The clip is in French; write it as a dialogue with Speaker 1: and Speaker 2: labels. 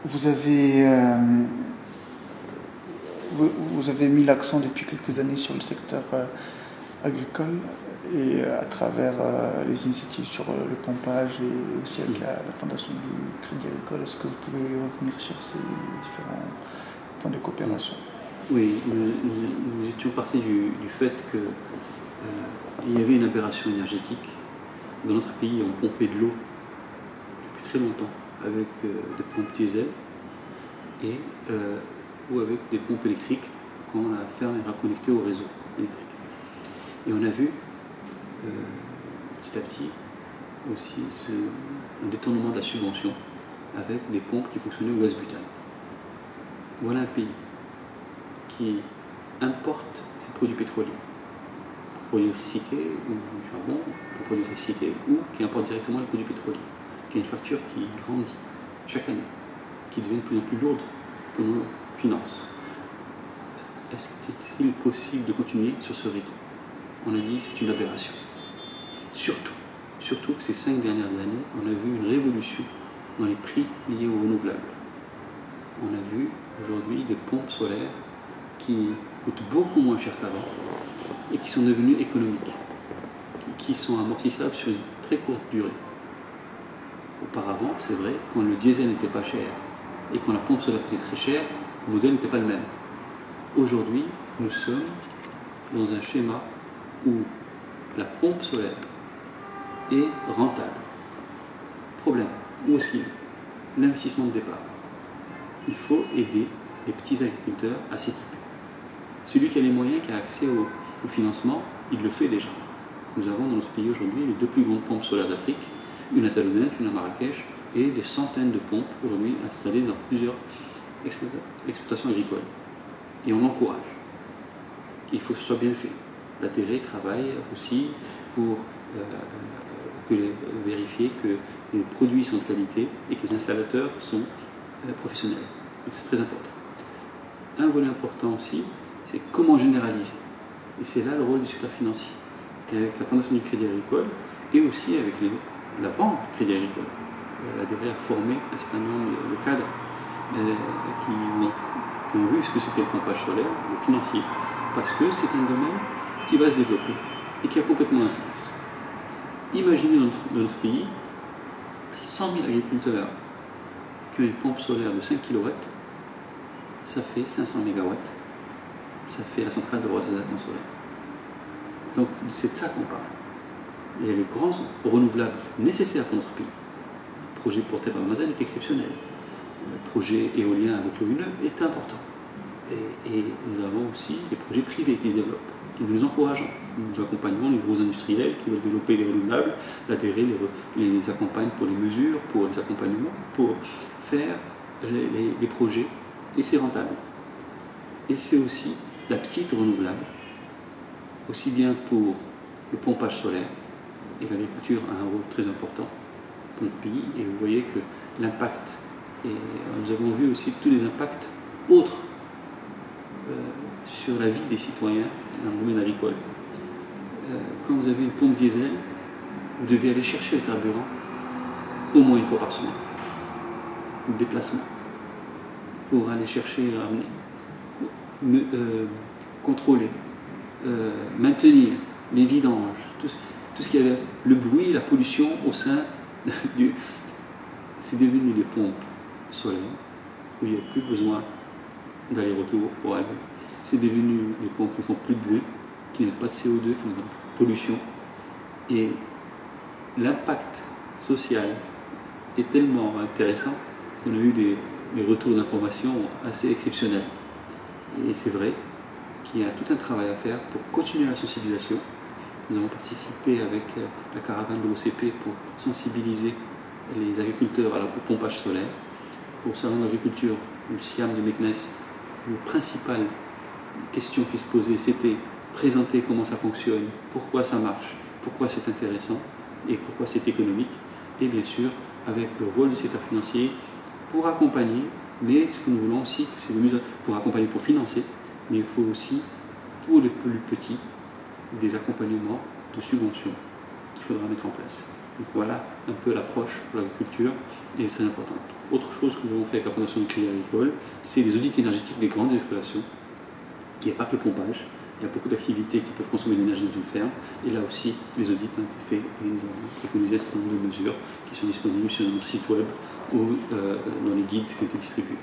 Speaker 1: vous avez, vous avez mis l'accent depuis quelques années sur le secteur agricole et à travers les initiatives sur le pompage et aussi avec la Fondation du Crédit Agricole. Est-ce que vous pouvez revenir sur ces différents points de coopération?
Speaker 2: Oui, nous étions partis du fait qu'il y avait une aberration énergétique. Dans notre pays, on pompait de l'eau depuis très longtemps avec des pompes diesel ou avec des pompes électriques quand la ferme est reconnectée au réseau électrique. Et on a vu petit à petit aussi un détournement de la subvention avec des pompes qui fonctionnaient au gaz butane. Voilà un pays qui importe ses produits pétroliers pour l'électricité ou du charbon pour l'électricité ou qui importe directement les produits pétroliers, qui a une facture qui grandit chaque année, qui devient de plus en plus lourde pour nos finances. Est-il possible de continuer sur ce rythme? On a dit que c'est une aberration. Surtout que ces 5 dernières années, on a vu une révolution dans les prix liés aux renouvelables. On a vu aujourd'hui des pompes solaires qui coûtent beaucoup moins cher qu'avant et qui sont devenues économiques, qui sont amortissables sur une très courte durée. Auparavant, c'est vrai, quand le diesel n'était pas cher et quand la pompe solaire coûtait très cher, le modèle n'était pas le même. Aujourd'hui, nous sommes dans un schéma où la pompe solaire est rentable. Problème, où est-ce qu'il est? L'investissement de départ. Il faut aider les petits agriculteurs à s'équiper. Celui qui a les moyens, qui a accès au financement, il le fait déjà. Nous avons dans notre pays aujourd'hui les 2 plus grandes pompes solaires d'Afrique, une à Talonnette, une à Marrakech, et des centaines de pompes aujourd'hui installées dans plusieurs exploitations agricoles. Et on l'encourage. Il faut que ce soit bien fait. L'ATR travaille aussi pour vérifier que les produits sont de qualité et que les installateurs sont professionnels. Donc c'est très important. Un volet important aussi, c'est comment généraliser. Et c'est là le rôle du secteur financier. Et avec la Fondation du Crédit Agricole et aussi avec la Banque du Crédit Agricole. Elle a formé un certain nombre de cadres qui ont vu ce que c'était le pompage solaire, le financier, parce que c'est un domaine qui va se développer et qui a complètement un sens. Imaginez dans notre pays 100 000 agriculteurs qui ont une pompe solaire de 5 kW, ça fait 500 MW, ça fait la centrale de Roissy en solaire. Donc c'est de ça qu'on parle. Il y a les grands renouvelables nécessaires pour notre pays. Le projet pour Terre Amazon est exceptionnel. Le projet éolien avec l'eau est important. Et nous avons aussi les projets privés qui se développent. Et nous encourageons, nous accompagnons les gros industriels qui veulent développer les renouvelables, l'ADR les accompagne pour les mesures, pour les accompagnements, pour faire les projets, et c'est rentable. Et c'est aussi la petite renouvelable, aussi bien pour le pompage solaire, et l'agriculture a un rôle très important pour notre pays, et vous voyez que l'impact, et nous avons vu aussi tous les impacts autres sur la vie des citoyens dans le domaine agricole. Quand vous avez une pompe diesel, vous devez aller chercher le carburant au moins 1 fois par semaine. Déplacement. Pour aller chercher et ramener. Contrôler. Maintenir les vidanges. Tout ce qui avait le bruit, la pollution au sein du... C'est devenu des pompes solaires où il n'y a plus besoin d'aller-retour pour aller. C'est devenu des pompes qui ne font plus de bruit, qui n'ont pas de CO2, qui n'ont pas de pollution. Et l'impact social est tellement intéressant qu'on a eu des retours d'informations assez exceptionnels. Et c'est vrai qu'il y a tout un travail à faire pour continuer la sensibilisation. Nous avons participé avec la caravane de l'OCP pour sensibiliser les agriculteurs au pompage solaire. Au salon d'agriculture, le SIAM de Meknes, la principale question qui se posait, c'était présenter comment ça fonctionne, pourquoi ça marche, pourquoi c'est intéressant et pourquoi c'est économique. Et bien sûr, avec le rôle du secteur financier pour accompagner, mais ce que nous voulons aussi, c'est pour accompagner, pour financer, mais il faut aussi, pour les plus petits, des accompagnements de subventions qu'il faudra mettre en place. Donc voilà un peu l'approche pour l'agriculture est très importante. Autre chose que nous avons fait avec la Fondation du Crédit Agricole, c'est les audits énergétiques des grandes exploitations. Il n'y a pas que le pompage, il y a beaucoup d'activités qui peuvent consommer de l'énergie dans une ferme. Et là aussi, les audits ont été faits et nous avons préconisé un certain nombre de mesures qui sont disponibles sur notre site web ou dans les guides qui ont été distribués.